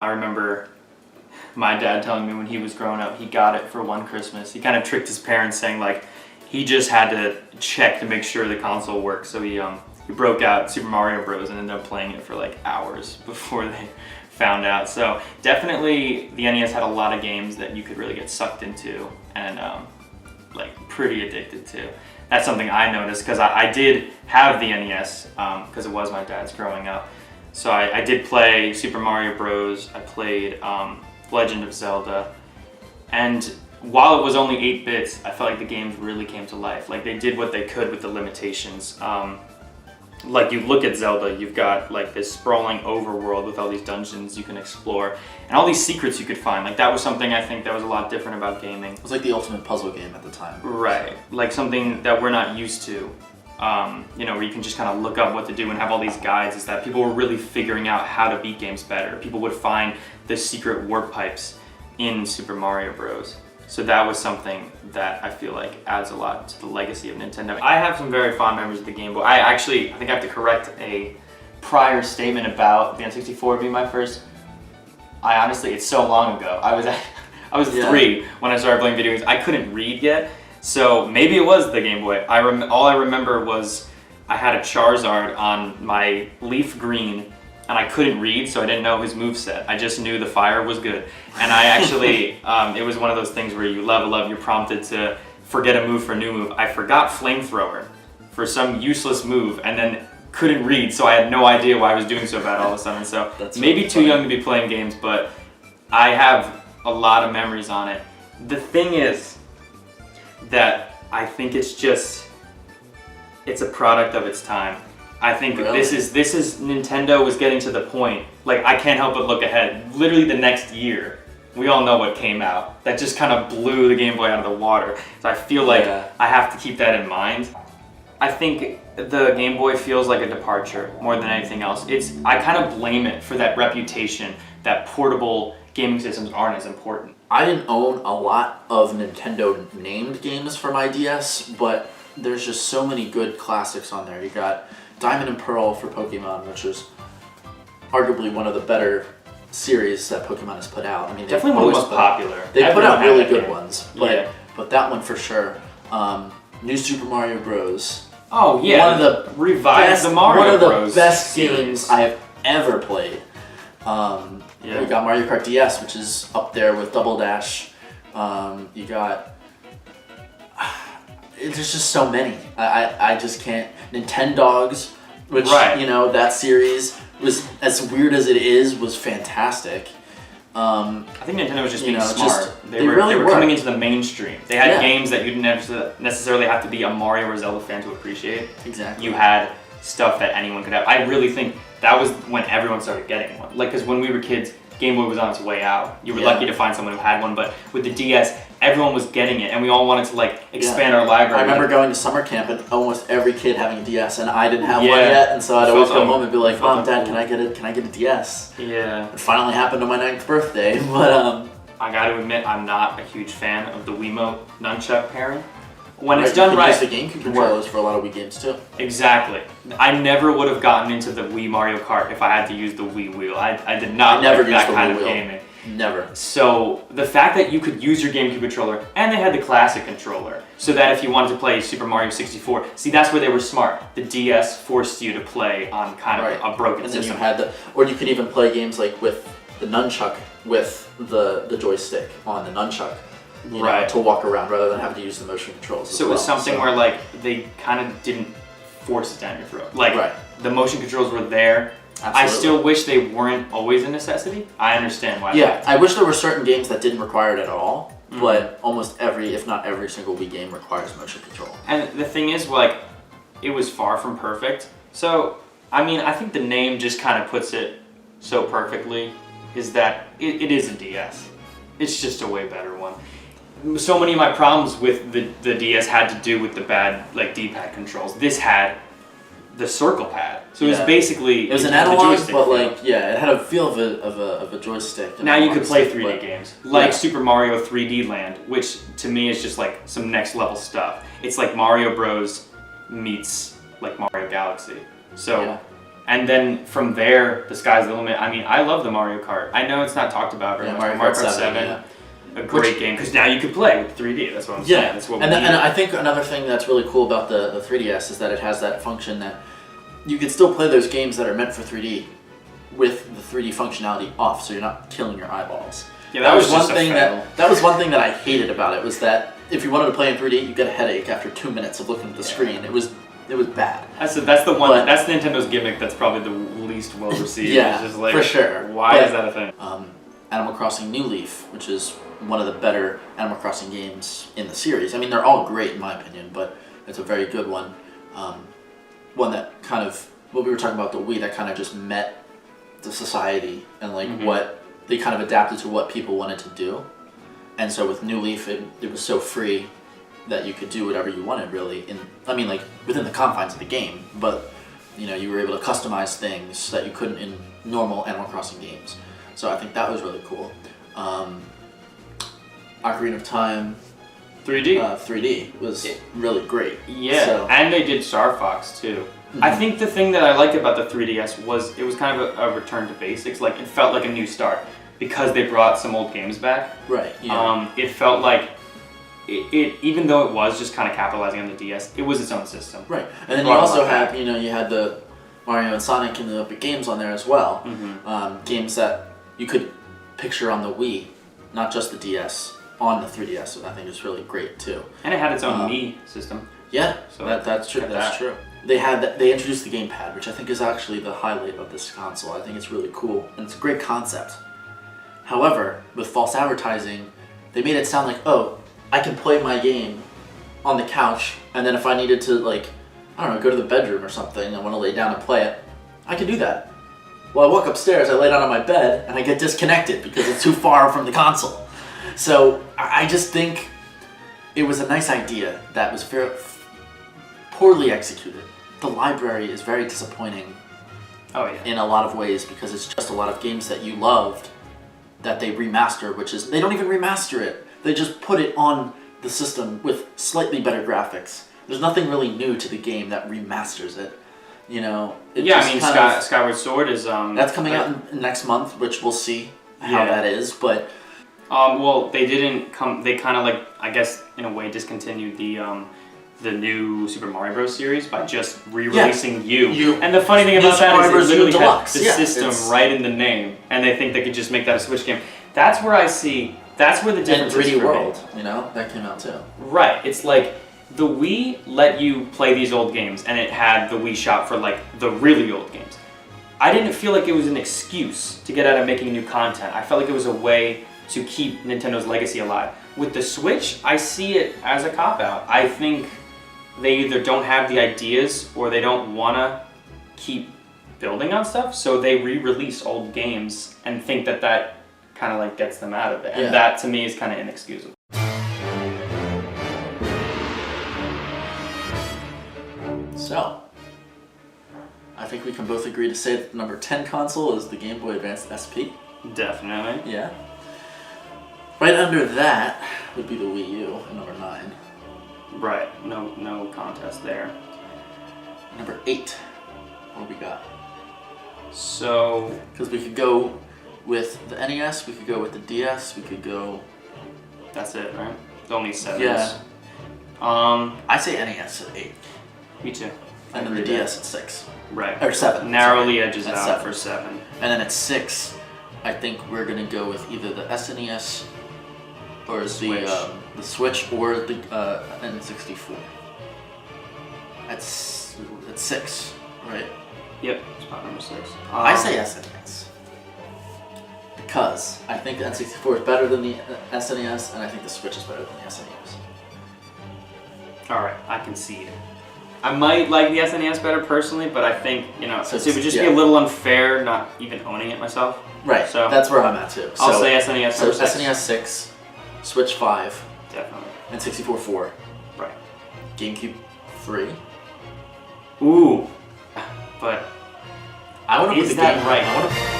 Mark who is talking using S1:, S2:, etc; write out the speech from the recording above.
S1: I remember my dad telling me when he was growing up, he got it for one Christmas. He kind of tricked his parents saying like he just had to check to make sure the console worked. So he broke out Super Mario Bros. And ended up playing it for like hours before they found out. So definitely the NES had a lot of games that you could really get sucked into and like pretty addicted to. That's something I noticed because I did have the NES because it was my dad's growing up. So I did play Super Mario Bros. I played Legend of Zelda, and while it was only 8 bits, I felt like the games really came to life. Like they did what they could with the limitations. Like you look at Zelda, you've got like this sprawling overworld with all these dungeons you can explore, and all these secrets you could find. Like that was something I think that was a lot different about gaming.
S2: It was like the ultimate puzzle game at the time.
S1: Right, like something that we're not used to. You know, where you can just kind of look up what to do and have all these guides, is that people were really figuring out how to beat games better. People would find the secret warp pipes in Super Mario Bros. So that was something that I feel like adds a lot to the legacy of Nintendo. I have some very fond memories of the Game Boy. I think I have to correct a prior statement about the N64 being my first. Honestly, it's so long ago. I was 3 when I started playing video games. I couldn't read yet. So maybe it was the Game Boy. All I remember was I had a Charizard on my Leaf Green, and I couldn't read, so I didn't know his moveset. I just knew the fire was good. And I actually, it was one of those things where you level up, you're prompted to forget a move for a new move. I forgot Flamethrower for some useless move, and then couldn't read, so I had no idea why I was doing so bad all of a sudden. So maybe too young to be playing games, but I have a lot of memories on it. The thing is, that I think it's a product of its time. I think
S2: really?
S1: this is Nintendo was getting to the point, like I can't help but look ahead. Literally the next year, we all know what came out. That just kind of blew the Game Boy out of the water. So I feel like I have to keep that in mind. I think the Game Boy feels like a departure more than anything else. I kind of blame it for that reputation that portable gaming systems aren't as important.
S2: I didn't own a lot of Nintendo named games for my DS, but there's just so many good classics on there. You got Diamond and Pearl for Pokemon, which is arguably one of the better series that Pokemon has put out. I mean,
S1: definitely one of the most popular.
S2: They put out really good ones, but that one for sure. New Super Mario Bros.
S1: Oh yeah, one of the revived the Mario Bros.
S2: One of the best games I have ever played. We got Mario Kart DS, which is up there with Double Dash. You got... There's just so many. I just can't... Nintendogs, which, you know, that series was, as weird as it is, was fantastic.
S1: I think Nintendo was just being smart. They were coming into the mainstream. They had games that you didn't necessarily have to be a Mario or Zelda fan to appreciate.
S2: Exactly.
S1: You had stuff that anyone could have. I really think that was when everyone started getting one. Like, because when we were kids, Game Boy was on its way out. You were lucky to find someone who had one, but with the DS, everyone was getting it, and we all wanted to like expand our library.
S2: I remember going to summer camp and almost every kid having a DS, and I didn't have one yet, and so I'd always go home and be like, "Mom, Dad, can I get a DS?"
S1: Yeah.
S2: It finally happened on my 9th birthday, but
S1: I got to admit, I'm not a huge fan of the Wiimote nunchuck pairing. When it's done right,
S2: you can use the GameCube controllers for a lot of Wii games too.
S1: Exactly. I never would have gotten into the Wii Mario Kart if I had to use the Wii Wheel. I did not like that kind of gaming.
S2: Never.
S1: So the fact that you could use your GameCube controller, and they had the classic controller, so that if you wanted to play Super Mario 64, see, that's where they were smart. The DS forced you to play on kind of a broken system.
S2: And then you had or you could even play games like with the nunchuck, with the joystick on the nunchuck. You know, to walk around rather than having to use the motion controls.
S1: So it was something where like they kind of didn't force it down your throat. Like the motion controls were there. Absolutely. I still wish they weren't always a necessity. I understand why.
S2: Yeah, I wish there were certain games that didn't require it at all, but almost every, if not every single Wii game requires motion control.
S1: And the thing is, like, it was far from perfect. So, I mean, I think the name just kind of puts it so perfectly, is that it is a DS. It's just a way better one. So many of my problems with the DS had to do with the bad like D-pad controls. This had the circle pad, so it was basically
S2: it was an analog, but like it had a feel of a joystick.
S1: Now you could play 3D games like Super Mario 3D Land, which to me is just like some next level stuff. It's like Mario Bros meets like Mario Galaxy. So And then from there, the sky's the limit. I mean, I love the Mario Kart. I know it's not talked about very much.
S2: Mario Kart 7.
S1: 7 a great game because now you can play with 3D. That's what I'm saying. That's what
S2: and,
S1: we need.
S2: and I think another thing that's really cool about the 3DS is that it has that function that you can still play those games that are meant for 3D with the 3D functionality off, so you're not killing your eyeballs.
S1: Yeah, that was
S2: one
S1: just a
S2: thing
S1: fail.
S2: that was one thing that I hated about it was that if you wanted to play in 3D, you get a headache after 2 minutes of looking at the screen. It was bad.
S1: That's the one.
S2: But-
S1: that's Nintendo's gimmick. That's probably the least well received.
S2: Yeah,
S1: It's just like,
S2: for sure.
S1: Why
S2: But-
S1: is that a thing?
S2: Animal Crossing New Leaf, which is one of the better Animal Crossing games in the series. I mean, they're all great in my opinion, but it's a very good one. One that kind of, what we were talking about the Wii, that kind of just met the society and like what they kind of adapted to what people wanted to do. And so with New Leaf, it was so free that you could do whatever you wanted really. Like within the confines of the game, but you were able to customize things that you couldn't in normal Animal Crossing games. So I think that was really cool. Ocarina of Time
S1: 3D.
S2: 3D was really great.
S1: Yeah,
S2: So,
S1: and they did Star Fox too. I think the thing that I liked about the 3DS was it was kind of a return to basics. Like it felt like a new start because they brought some old games back.
S2: right. Yeah.
S1: It felt like it even though it was just kind of capitalizing on the DS, it was its own system.
S2: right. And then you
S1: brought a
S2: also
S1: lot
S2: had
S1: back.
S2: you had the Mario and Sonic and the Epic Games on there as well. Games that you could picture on the Wii, not just the DS, on the 3DS. And I think it's really great too.
S1: And it had its own Mii system.
S2: Yeah,
S1: So
S2: that's true.
S1: got
S2: That's
S1: that.
S2: true. They introduced the gamepad, which I think is actually the highlight of this console. I think it's really cool and it's a great concept. However, with false advertising, they made it sound like, oh, I can play my game on the couch, and then if I needed to go to the bedroom or something, I want to lay down and play it, I can do that. Well, I walk upstairs, I lay down on my bed, and I get disconnected because it's too far from the console. So I just think it was a nice idea that was very poorly executed. The library is very disappointing
S1: Oh yeah.
S2: in a lot of ways because it's just a lot of games that you loved that they remaster, which is, they don't even remaster it. They just put it on the system with slightly better graphics. There's nothing really new to the game that remasters it. It
S1: Yeah,
S2: just
S1: I mean
S2: kind of-
S1: Skyward Sword is
S2: that's coming out next month, which we'll see how
S1: Yeah.
S2: that is, but
S1: Well, they didn't come. They kind of I guess in a way discontinued the new Super Mario Bros. Series by just re-releasing You. And the funny thing
S2: New
S1: about
S2: Super
S1: that
S2: Mario
S1: is
S2: Bros.
S1: they literally
S2: U
S1: had
S2: Deluxe.
S1: the
S2: Yeah,
S1: system
S2: it's-
S1: right in the name, and they think they could just make that a Switch game. That's where I see. That's where the
S2: and
S1: difference
S2: 3D
S1: is for me.
S2: World, that came out too.
S1: Right. It's like the Wii let you play these old games, and it had the Wii Shop for the really old games. I didn't feel like it was an excuse to get out of making new content. I felt like it was a way to keep Nintendo's legacy alive. With the Switch, I see it as a cop-out. I think they either don't have the ideas or they don't want to keep building on stuff, so they re-release old games and think that kind of gets them out of it. And
S2: Yeah.
S1: that to me is kind of inexcusable.
S2: So, I think we can both agree to say that the number 10 console is the Game Boy Advance SP.
S1: Definitely.
S2: Yeah. Right under that would be the Wii U, at number 9.
S1: Right. No contest there.
S2: Number 8. What we got?
S1: So
S2: Because we could go with the NES, we could go with the DS, we could go...
S1: that's it, right? Only 7.
S2: Yeah.
S1: Um,
S2: I say NES at 8.
S1: me too.
S2: And then the
S1: Agree there.
S2: DS at 6.
S1: Right.
S2: Or 7.
S1: Narrowly
S2: sorry.
S1: edges
S2: At
S1: out
S2: 7.
S1: for 7.
S2: And then at 6, I think we're going to go with either the SNES or the Switch or the N64. At 6, right?
S1: Yep. Spot number 6.
S2: I say SNES. Because I think the N64 is better than the SNES, and I think the Switch is better than the SNES.
S1: All right. I concede. I might like the SNES better personally, but I think
S2: So
S1: it would just be
S2: yeah.
S1: a little unfair not even owning it myself.
S2: Right,
S1: So
S2: that's where I'm at too.
S1: I'll
S2: So-
S1: say SNES.
S2: So
S1: number 6.
S2: SNES 6, Switch 5,
S1: Definitely.
S2: and 64 4.
S1: Right.
S2: GameCube 3.
S1: Ooh. But
S2: I want to
S1: Is
S2: put the
S1: that
S2: game
S1: right?
S2: I want to